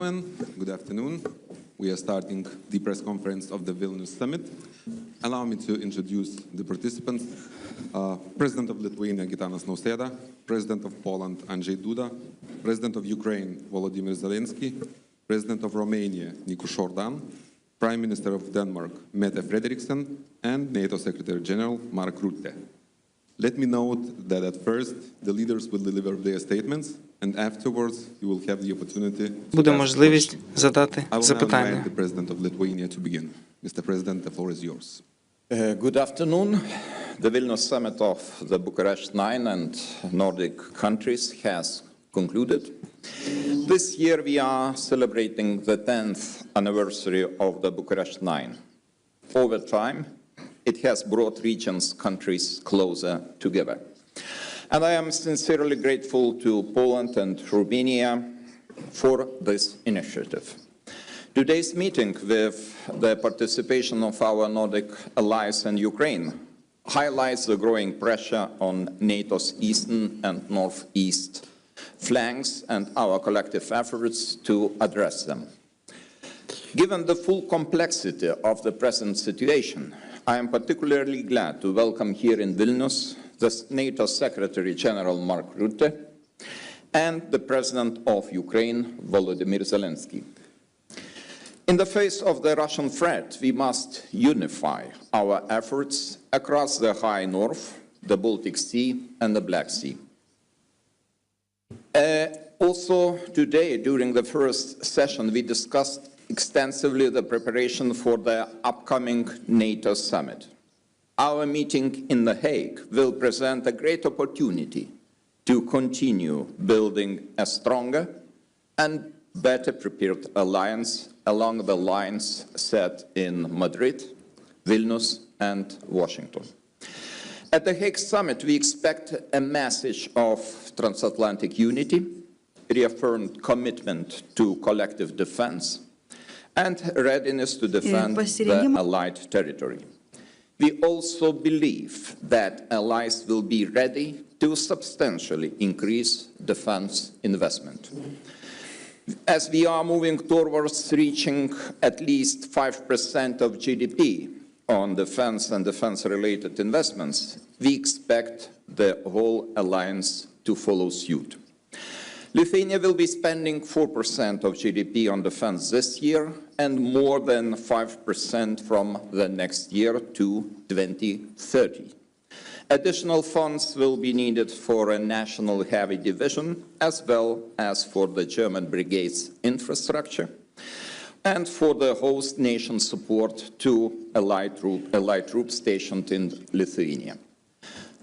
Good afternoon. We are starting the press conference of the Vilnius Summit. Allow me to introduce the participants. President of Lithuania, Gitanas Nausėda, President of Poland, Andrzej Duda, President of Ukraine, Volodymyr Zelensky, President of Romania, Nicu Șordan, Prime Minister of Denmark, Mette Frederiksen, and NATO Secretary General, Mark Rutte. Let me note that at first, the leaders will deliver their statements, and afterwards you will have the opportunity Буде можливість задати I will now запитання. invite the President of Lithuania to begin. Mr. President, the floor is yours. Good afternoon. The Vilnius Summit of the Bucharest 9 and Nordic countries has concluded. This year we are celebrating the 10th anniversary of the Bucharest 9. Over time, it has brought regions, countries closer together. And I am sincerely grateful to Poland and Romania for this initiative. Today's meeting, with the participation of our Nordic allies and Ukraine, highlights the growing pressure on NATO's eastern and northeast flanks and our collective efforts to address them. Given the full complexity of the present situation, I am particularly glad to welcome here in Vilnius the NATO Secretary General Mark Rutte and the President of Ukraine, Volodymyr Zelensky. In the face of the Russian threat, we must unify our efforts across the High North, the Baltic Sea, and the Black Sea. Also today, during the first session, we discussed extensively the preparation for the upcoming NATO summit. Our meeting in The Hague will present a great opportunity to continue building a stronger and better prepared alliance along the lines set in Madrid, Vilnius, and Washington. At the Hague Summit, we expect a message of transatlantic unity, reaffirmed commitment to collective defense, and readiness to defend the allied territory. We also believe that allies will be ready to substantially increase defense investment. As we are moving towards reaching at least 5% of GDP on defense and defense-related investments, we expect the whole alliance to follow suit. Lithuania will be spending 4% of GDP on defense this year and more than 5% from the next year to 2030. Additional funds will be needed for a national heavy division, as well as for the German brigade's infrastructure, and for the host nation support to allied troops stationed in Lithuania.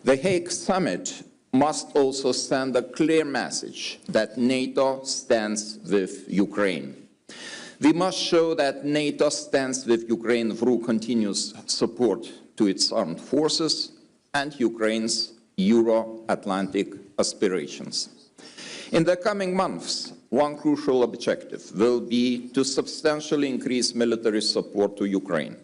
The Hague Summit must also send a clear message that NATO stands with Ukraine. We must show that NATO stands with Ukraine through continuous support to its armed forces and Ukraine's Euro-Atlantic aspirations. In the coming months, one crucial objective will be to substantially increase military support to Ukraine,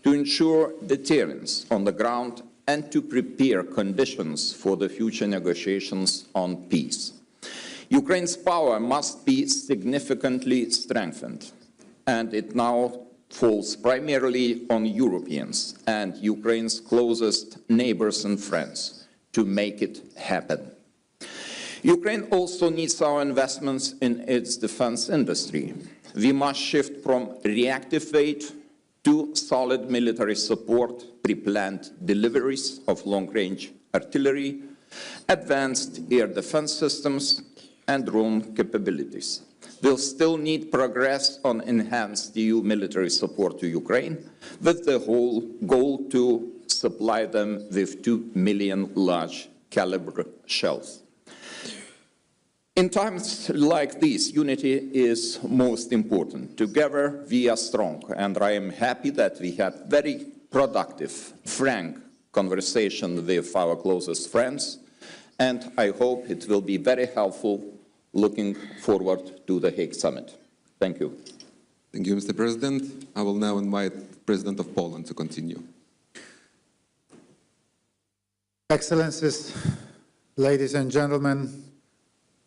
to ensure deterrence on the ground and to prepare conditions for the future negotiations on peace. Ukraine's power must be significantly strengthened, and it now falls primarily on Europeans and Ukraine's closest neighbors and friends to make it happen. Ukraine also needs our investments in its defense industry. We must shift from reactive aid to solid military support, pre-planned deliveries of long-range artillery, advanced air defense systems, and drone capabilities. We'll still need progress on enhanced EU military support to Ukraine, with the whole goal to supply them with 2 million large-caliber shells. In times like these, unity is most important. Together, we are strong, and I am happy that we had very productive, frank conversation with our closest friends, and I hope it will be very helpful looking forward to the Hague Summit. Thank you. Thank you, Mr. President. I will now invite the President of Poland to continue. Excellencies, ladies and gentlemen,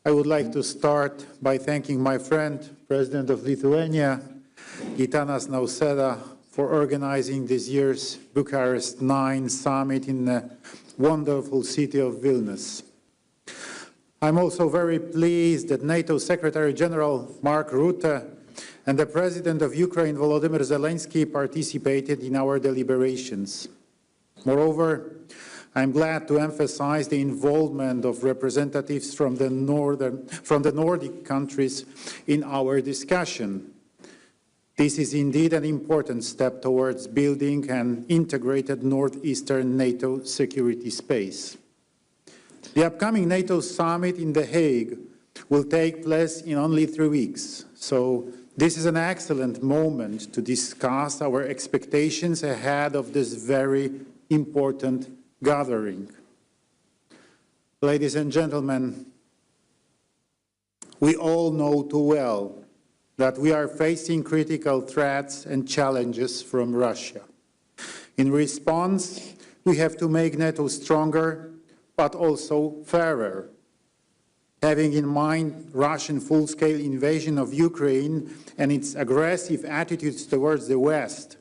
I would like to start by thanking my friend, President of Lithuania, Gitanas Nausėda, for organizing this year's Bucharest 9 summit in the wonderful city of Vilnius. I'm also very pleased that NATO Secretary General Mark Rutte and the President of Ukraine, Volodymyr Zelensky, participated in our deliberations. Moreover, I'm glad to emphasize the involvement of representatives from the Nordic countries in our discussion. This is indeed an important step towards building an integrated northeastern NATO security space. The upcoming NATO summit in The Hague will take place in only 3 weeks, so this is an excellent moment to discuss our expectations ahead of this very important gathering. Ladies and gentlemen, we all know too well that we are facing critical threats and challenges from Russia. In response, we have to make NATO stronger, but also fairer. Having in mind Russian full-scale invasion of Ukraine and its aggressive attitudes towards the West,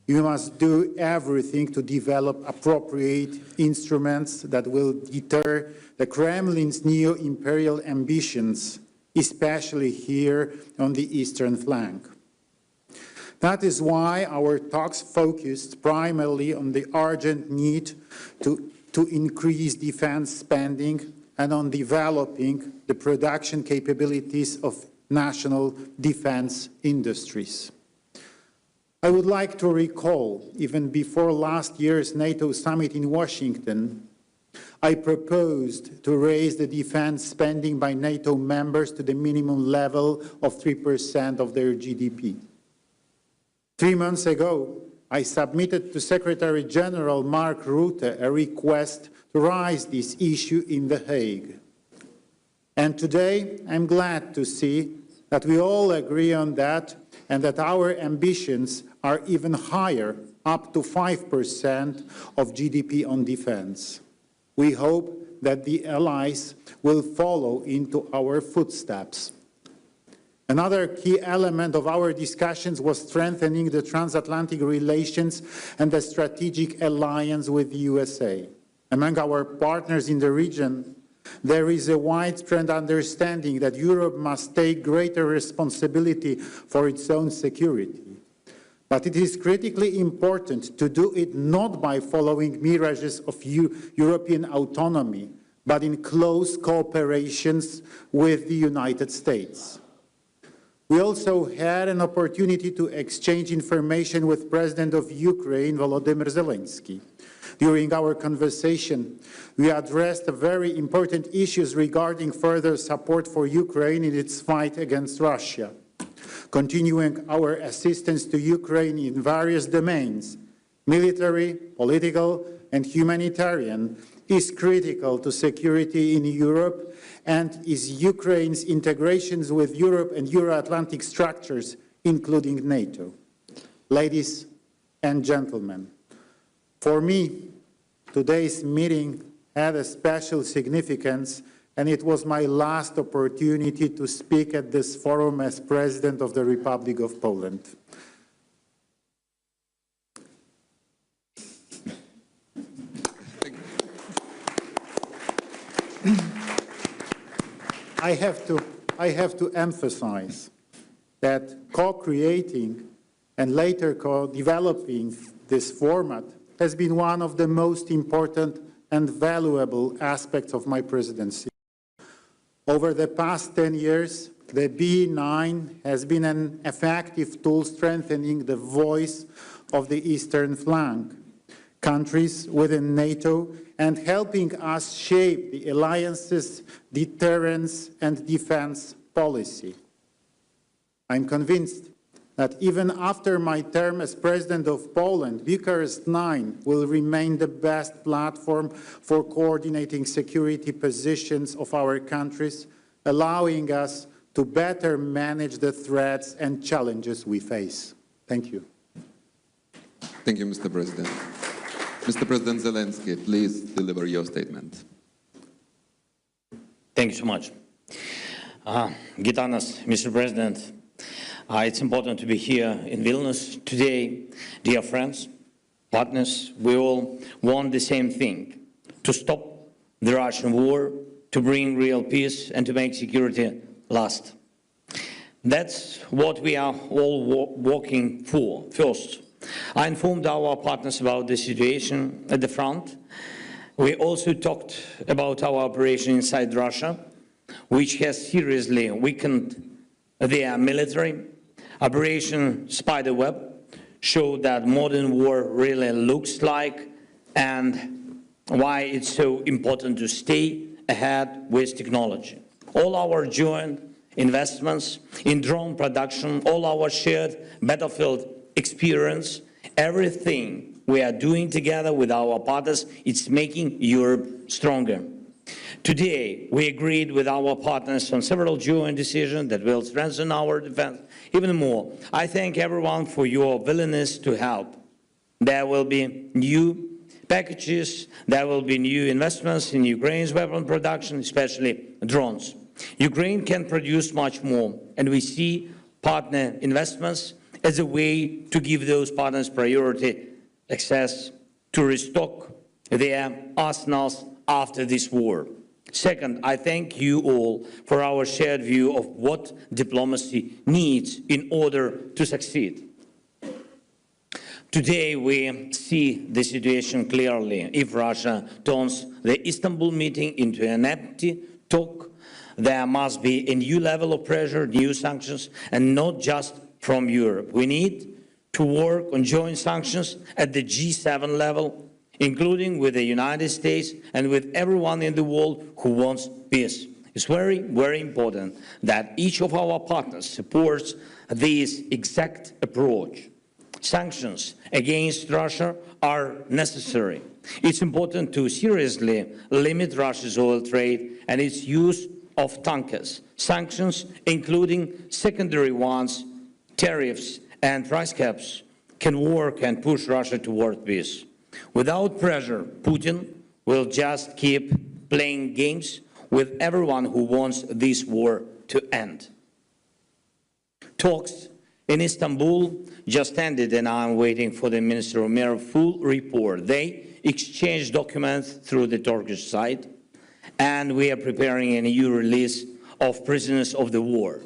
we must do everything to develop appropriate instruments that will deter the Kremlin's neo-imperial ambitions, especially here on the eastern flank. That is why our talks focused primarily on the urgent need to increase defense spending and on developing the production capabilities of national defense industries. I would like to recall, even before last year's NATO summit in Washington, I proposed to raise the defense spending by NATO members to the minimum level of 3% of their GDP. 3 months ago, I submitted to Secretary General Mark Rutte a request to raise this issue in The Hague. And today, I'm glad to see that we all agree on that and that our ambitions are even higher, up to 5% of GDP on defense. We hope that the allies will follow into our footsteps. Another key element of our discussions was strengthening the transatlantic relations and the strategic alliance with the USA. Among our partners in the region, there is a widespread understanding that Europe must take greater responsibility for its own security. But it is critically important to do it not by following mirages of European autonomy, but in close cooperation with the United States. We also had an opportunity to exchange information with President of Ukraine, Volodymyr Zelensky. During our conversation, we addressed very important issues regarding further support for Ukraine in its fight against Russia. Continuing our assistance to Ukraine in various domains, military, political, and humanitarian, is critical to security in Europe and is Ukraine's integrations with Europe and Euro-Atlantic structures, including NATO. Ladies and gentlemen, for me, today's meeting had a special significance, and it was my last opportunity to speak at this forum as President of the Republic of Poland. I have to emphasize that co-creating and later co-developing this format has been one of the most important and valuable aspects of my presidency. Over the past 10 years, the B9 has been an effective tool strengthening the voice of the eastern flank, countries within NATO, and helping us shape the alliance's deterrence and defense policy. I'm convinced that even after my term as President of Poland, Bucharest 9 will remain the best platform for coordinating security positions of our countries, allowing us to better manage the threats and challenges we face. Thank you. Thank you, Mr. President. Mr. President Zelensky, please deliver your statement. Thank you so much. Gitanas, Mr. President, it's important to be here in Vilnius today. Dear friends, partners, we all want the same thing, to stop the Russian war, to bring real peace and to make security last. That's what we are all working for. First, I informed our partners about the situation at the front. We also talked about our operation inside Russia, which has seriously weakened their military. Operation Spiderweb showed that modern war really looks like and why it's so important to stay ahead with technology. All our joint investments in drone production, all our shared battlefield experience, everything we are doing together with our partners, it's making Europe stronger. Today, we agreed with our partners on several joint decisions that will strengthen our defense even more. I thank everyone for your willingness to help. There will be new packages, there will be new investments in Ukraine's weapon production, especially drones. Ukraine can produce much more, and we see partner investments as a way to give those partners priority access to restock their arsenals after this war. Second, I thank you all for our shared view of what diplomacy needs in order to succeed. Today, we see the situation clearly. If Russia turns the Istanbul meeting into an empty talk, there must be a new level of pressure, new sanctions, and not just from Europe. We need to work on joint sanctions at the G7 level, including with the United States and with everyone in the world who wants peace. It's very, very important that each of our partners supports this exact approach. Sanctions against Russia are necessary. It's important to seriously limit Russia's oil trade and its use of tankers. Sanctions, including secondary ones, tariffs and price caps, can work and push Russia toward peace. Without pressure, Putin will just keep playing games with everyone who wants this war to end. Talks in Istanbul just ended, and I'm waiting for the Minister Umer's full report. They exchanged documents through the Turkish side, and we are preparing a new release of prisoners of the war.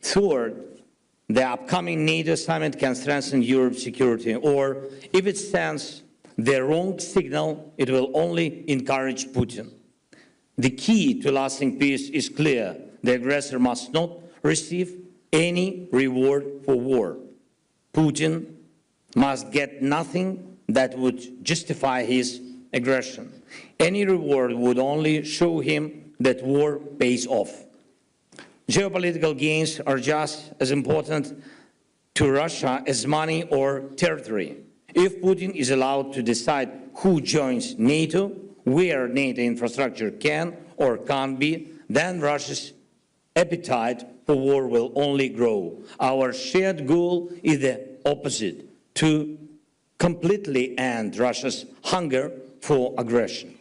Third, the upcoming NATO summit can strengthen Europe's security, or if it sends the wrong signal, it will only encourage Putin. The key to lasting peace is clear. The aggressor must not receive any reward for war. Putin must get nothing that would justify his aggression. Any reward would only show him that war pays off. Geopolitical gains are just as important to Russia as money or territory. If Putin is allowed to decide who joins NATO, where NATO infrastructure can or can't be, then Russia's appetite for war will only grow. Our shared goal is the opposite, to completely end Russia's hunger for aggression.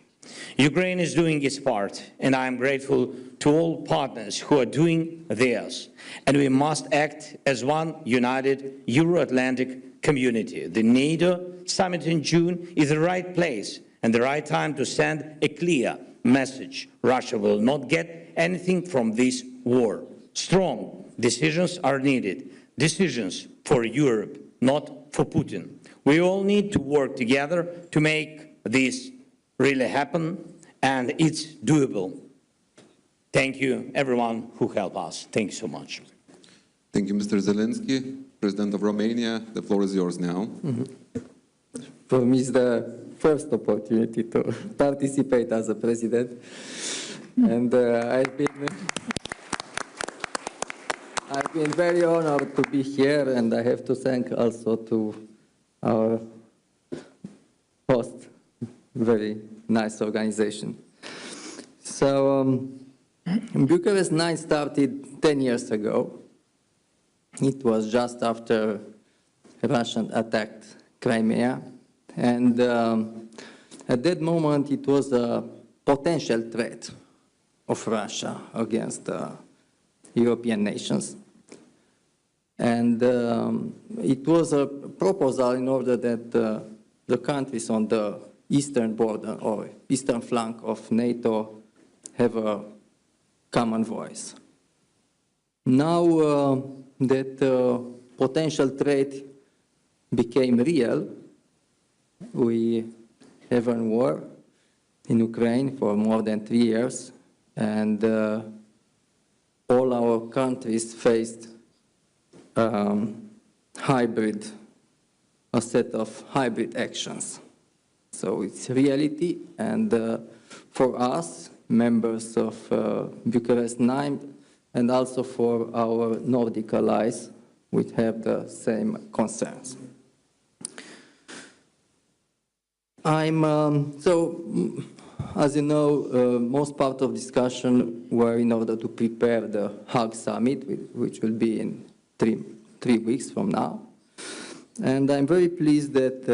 Ukraine is doing its part, and I am grateful to all partners who are doing theirs. And we must act as one united Euro-Atlantic community. The NATO summit in June is the right place and the right time to send a clear message. Russia will not get anything from this war. Strong decisions are needed. Decisions for Europe, not for Putin. We all need to work together to make this really happen, and it's doable. Thank you, everyone who helped us. Thank you so much. Thank you, Mr. Zelensky. President of Romania, the floor is yours now. For me, it's the first opportunity to participate as a president, and I've been very honored to be here, and I have to thank also to our host, very nice organization. So, Bucharest 9 started 10 years ago. It was just after Russia attacked Crimea, and at that moment it was a potential threat of Russia against European nations. And it was a proposal in order that the countries on the eastern border or eastern flank of NATO have a common voice. Now that potential threat became real, we have a war in Ukraine for more than 3 years, and all our countries faced a set of hybrid actions. So it's reality, and for us, members of Bucharest 9, and also for our Nordic allies, we have the same concerns. As you know, most part of discussion were in order to prepare the Hague summit, which will be in three weeks from now. And I'm very pleased that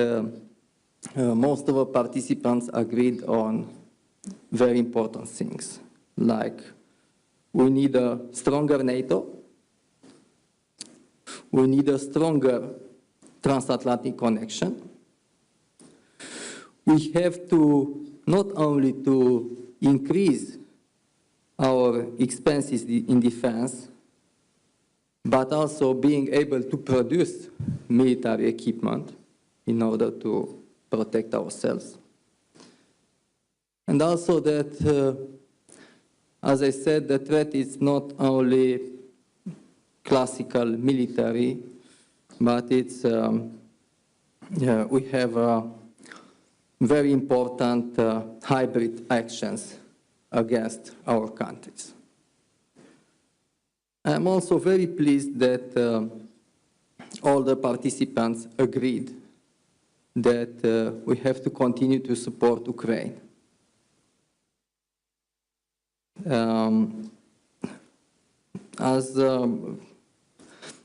most of our participants agreed on very important things, like we need a stronger NATO, we need a stronger transatlantic connection. We have to not only to increase our expenses in defense, but also being able to produce military equipment in order to protect ourselves. And also that, as I said, the threat is not only classical military, but it's, we have very important hybrid actions against our countries. I'm also very pleased that all the participants agreed that we have to continue to support Ukraine. As a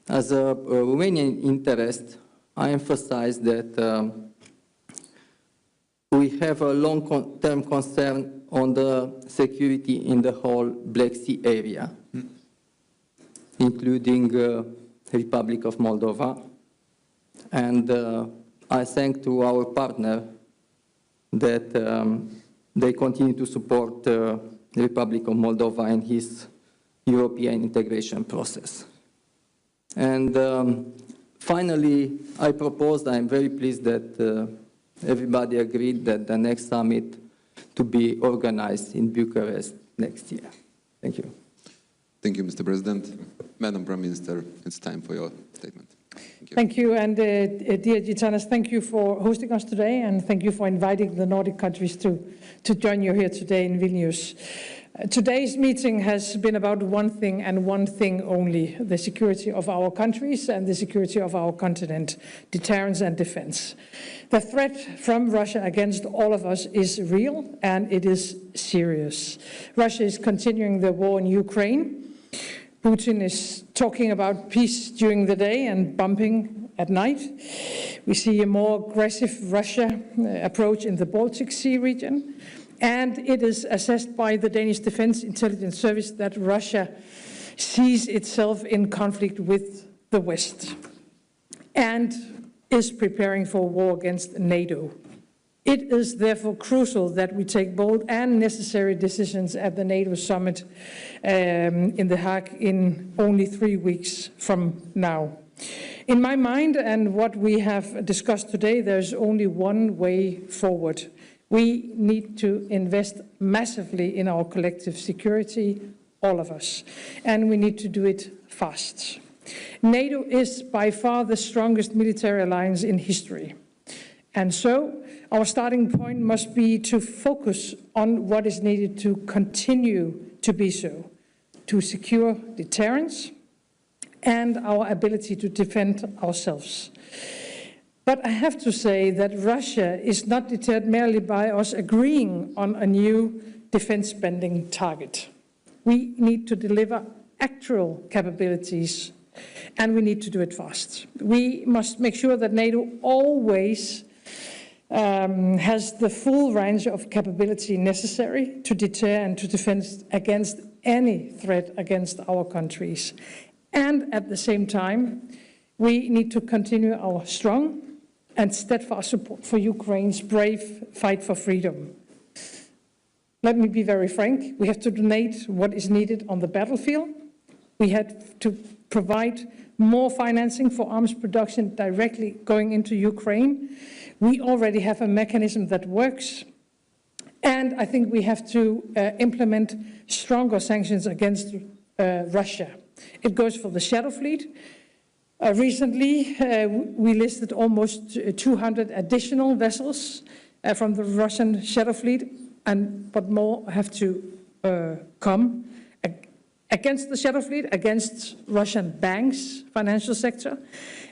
Romanian interest, I emphasize that we have a long-term concern on the security in the whole Black Sea area, including Republic of Moldova. And I thank to our partner that they continue to support the Republic of Moldova in his European integration process. And finally, I'm very pleased that everybody agreed that the next summit to be organized in Bucharest next year. Thank you. Thank you, Mr. President. Madam Prime Minister, it's time for your statement. Thank you. And dear Gitanas, thank you for hosting us today, and thank you for inviting the Nordic countries to join you here today in Vilnius. Today's meeting has been about one thing and one thing only: the security of our countries and the security of our continent, deterrence and defense. The threat from Russia against all of us is real, and it is serious. Russia is continuing the war in Ukraine. Putin is talking about peace during the day and bombing at night. We see a more aggressive Russia approach in the Baltic Sea region. And it is assessed by the Danish Defense Intelligence Service that Russia sees itself in conflict with the West and is preparing for war against NATO. It is therefore crucial that we take bold and necessary decisions at the NATO summit in The Hague in only 3 weeks from now. In my mind, and what we have discussed today, there's only one way forward. We need to invest massively in our collective security, all of us, and we need to do it fast. NATO is by far the strongest military alliance in history. And so our starting point must be to focus on what is needed to continue to be so, to secure deterrence and our ability to defend ourselves. But I have to say that Russia is not deterred merely by us agreeing on a new defense spending target. We need to deliver actual capabilities, and we need to do it fast. We must make sure that NATO always has the full range of capability necessary to deter and to defend against any threat against our countries. And at the same time, we need to continue our strong and steadfast support for Ukraine's brave fight for freedom. Let me be very frank, we have to donate what is needed on the battlefield. We had to provide more financing for arms production directly going into Ukraine. We already have a mechanism that works. And I think we have to implement stronger sanctions against Russia. It goes for the Shadow Fleet. Recently, we listed almost 200 additional vessels from the Russian Shadow Fleet, but more have to come against the Shadow Fleet, against Russian banks, financial sector.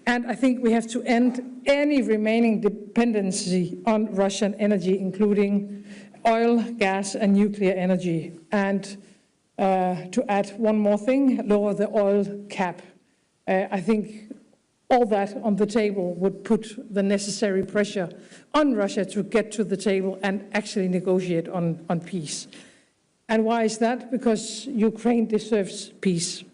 And I think we have to end any remaining dependency on Russian energy, including oil, gas, and nuclear energy. And to add one more thing, lower the oil cap. I think all that on the table would put the necessary pressure on Russia to get to the table and actually negotiate on peace. And why is that? Because Ukraine deserves peace.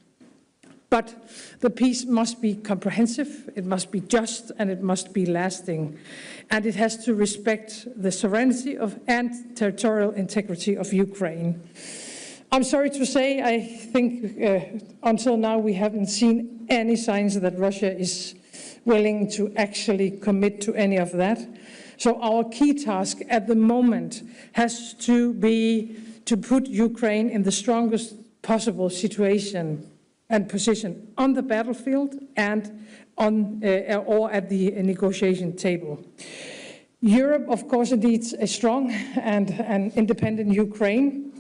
But the peace must be comprehensive, it must be just, and it must be lasting. And it has to respect the sovereignty and territorial integrity of Ukraine. I'm sorry to say, I think until now we haven't seen any signs that Russia is willing to actually commit to any of that. So our key task at the moment has to be to put Ukraine in the strongest possible situation and position on the battlefield and or at the negotiation table. Europe, of course, needs a strong and an independent Ukraine.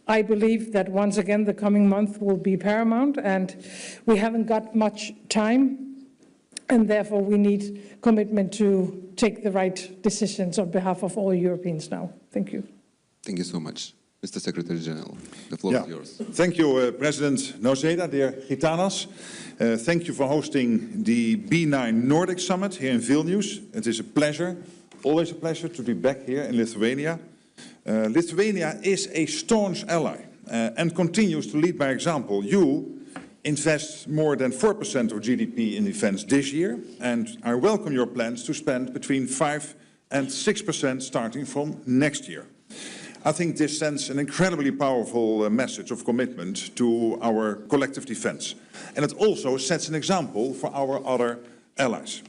I believe that once again the coming month will be paramount, and we haven't got much time, and therefore we need commitment to take the right decisions on behalf of all Europeans now. Thank you. Thank you so much. Mr. Secretary General, the floor is yours. Thank you, President Nausėda, dear Gitanas. Thank you for hosting the B9 Nordic Summit here in Vilnius. It is a pleasure, always a pleasure to be back here in Lithuania. Lithuania is a staunch ally and continues to lead by example. You invest more than 4% of GDP in defense this year, and I welcome your plans to spend between 5 and 6% starting from next year. I think this sends an incredibly powerful message of commitment to our collective defense. And it also sets an example for our other allies.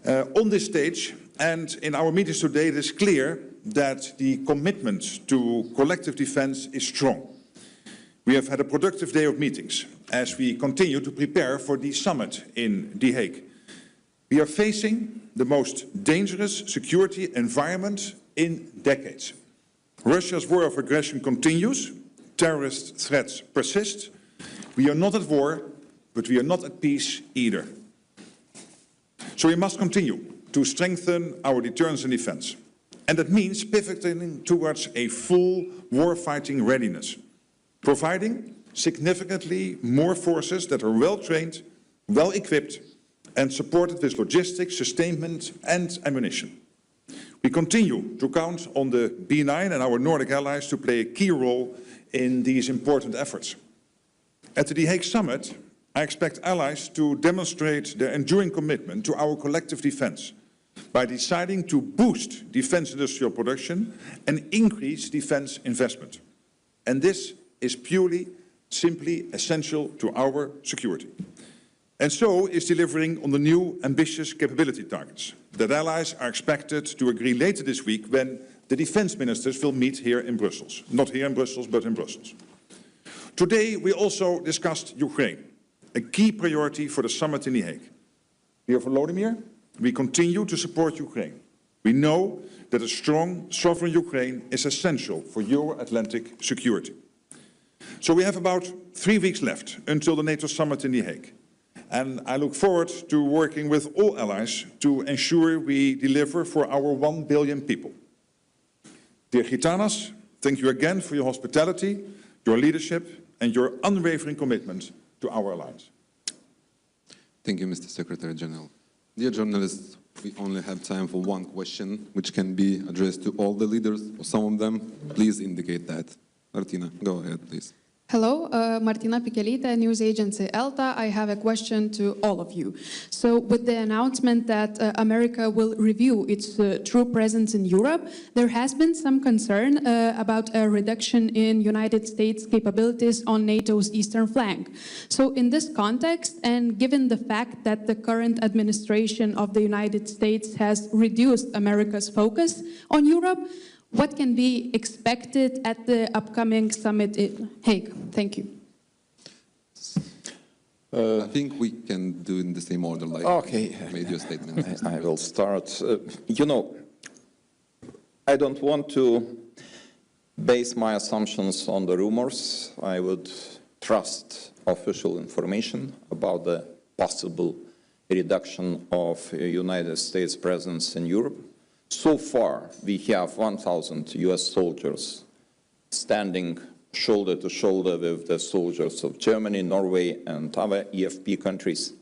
On this stage and in our meetings today, it is clear that the commitment to collective defense is strong. We have had a productive day of meetings as we continue to prepare for the summit in The Hague. We are facing the most dangerous security environment in decades. Russia's war of aggression continues, terrorist threats persist. We are not at war, but we are not at peace either. So we must continue to strengthen our deterrence and defense. And that means pivoting towards a full war-fighting readiness, providing significantly more forces that are well-trained, well-equipped, and supported with logistics, sustainment, and ammunition. We continue to count on the B9 and our Nordic allies to play a key role in these important efforts. At the The Hague Summit, I expect allies to demonstrate their enduring commitment to our collective defense by deciding to boost defense industrial production and increase defense investment. And this is purely, simply essential to our security. And so is delivering on the new ambitious capability targets that allies are expected to agree later this week when the defense ministers will meet here in Brussels. Not here in Brussels, but in Brussels. Today, we also discussed Ukraine, a key priority for the summit in The Hague. Dear Volodymyr, we continue to support Ukraine. We know that a strong, sovereign Ukraine is essential for Euro-Atlantic security. So we have about 3 weeks left until the NATO summit in The Hague. And I look forward to working with all allies to ensure we deliver for our 1 billion people. Dear Gitanas, thank you again for your hospitality, your leadership, and your unwavering commitment to our alliance. Thank you, Mr. Secretary General. Dear journalists, we only have time for one question, which can be addressed to all the leaders, or some of them. Please indicate that. Martina, go ahead, please. Hello, Martina Pichelita, news agency ELTA. I have a question to all of you. So with the announcement that America will review its true presence in Europe, there has been some concern about a reduction in United States capabilities on NATO's eastern flank. So in this context, and given the fact that the current administration of the United States has reduced America's focus on Europe, what can be expected at the upcoming summit in Hague? Thank you. I think we can do in the same order, like Okay. you made your statement. I will start. You know, I don't want to base my assumptions on the rumors. I would trust official information about the possible reduction of United States presence in Europe. So far, we have 1,000 US soldiers standing shoulder to shoulder with the soldiers of Germany, Norway, and other EFP countries.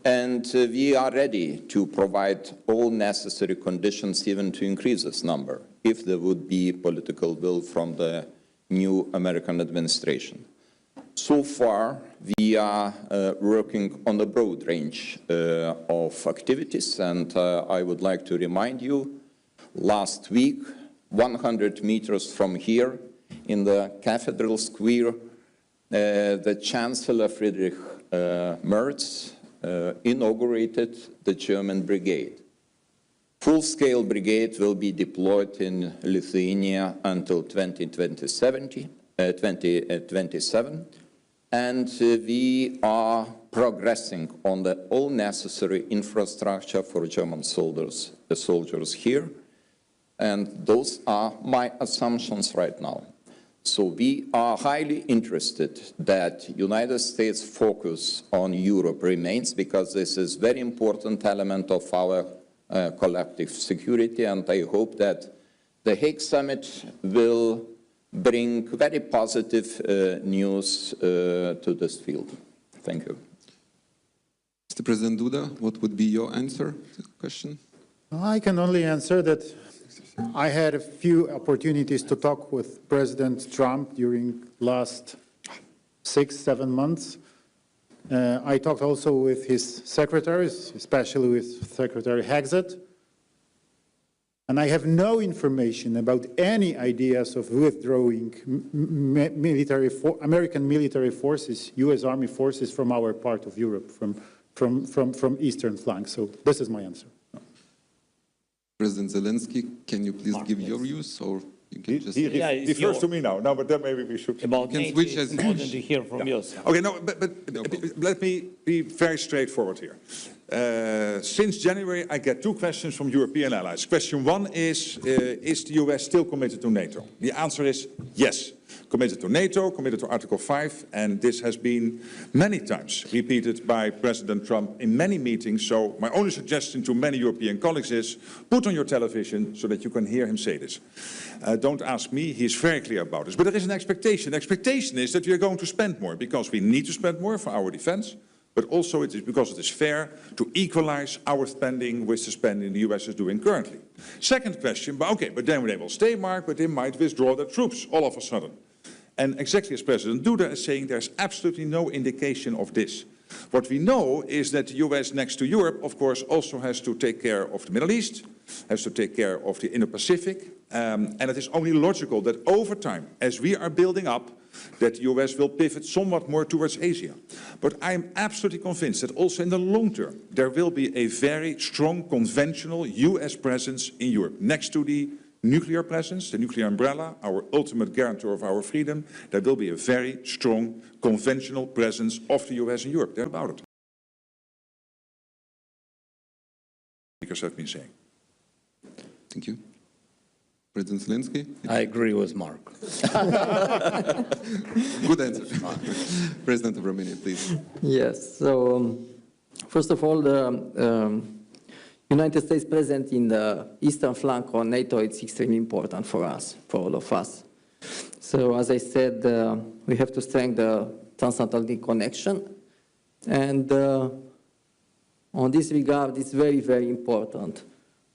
And we are ready to provide all necessary conditions even to increase this number, if there would be political will from the new American administration. So far, we are working on a broad range of activities, and I would like to remind you, last week, 100 meters from here, in the Cathedral Square, the Chancellor Friedrich Merz inaugurated the German brigade. Full-scale brigade will be deployed in Lithuania until 2027. And we are progressing on the all necessary infrastructure for German soldiers here. And those are my assumptions right now. So we are highly interested that United States focus on Europe remains, because this is very important element of our collective security. And I hope that the Hague Summit will bring very positive news to this field. Thank you. Mr. President Duda, what would be your answer to the question? I can only answer that I had a few opportunities to talk with President Trump during last 6-7 months. I talked also with his secretaries, especially with Secretary Hexet. And I have no information about any ideas of withdrawing American military forces, US Army forces from our part of Europe, from eastern flank. So this is my answer. President Zelensky, can you please give your views, or you can just... He refers to me now. No, but then maybe we should... About can NATO, switch it's as- important to hear from you. Okay, no, but let me be very straightforward here. Since January, I get 2 questions from European allies. Question 1 is the US still committed to NATO? The answer is yes. Committed to NATO, committed to Article 5, and this has been many times repeated by President Trump in many meetings. So my only suggestion to many European colleagues is put on your television so that you can hear him say this. Don't ask me, he's very clear about this. But there is an expectation. The expectation is that we are going to spend more, because we need to spend more for our defense, but also it is because it is fair to equalize our spending with the spending the US is doing currently. Second question, but then they will stay, Mark, but they might withdraw their troops all of a sudden. And exactly as President Duda is saying, there's absolutely no indication of this. What we know is that the US, next to Europe, of course, also has to take care of the Middle East, has to take care of the Indo-Pacific, and it is only logical that over time, as we are building up, that the US will pivot somewhat more towards Asia. But I'm absolutely convinced that also in the long term, there will be a very strong conventional US presence in Europe, next to the nuclear presence, the nuclear umbrella, our ultimate guarantor of our freedom. There will be a very strong conventional presence of the US in Europe. They're about it. Speakers have been saying. Thank you. President Zelensky? I agree with Mark. Good answer. President of Romania, please. Yes, so first of all, the United States presence in the eastern flank of NATO is extremely important for us, for all of us. So as I said, we have to strengthen the transatlantic connection. And on this regard, it's very, very important,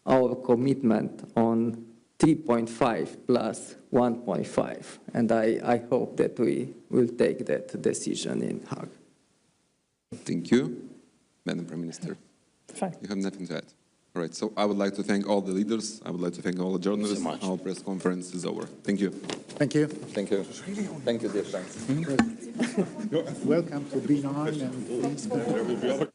our commitment on 3.5 plus 1.5. And I hope that we will take that decision in Hague. Thank you. Madam Prime Minister, Fine. you have nothing to add. All right, so I would like to thank all the leaders. I would like to thank all the journalists. So much. Our press conference is over. Thank you. Thank you. Thank you. Thank you, dear friends. Welcome to B9 and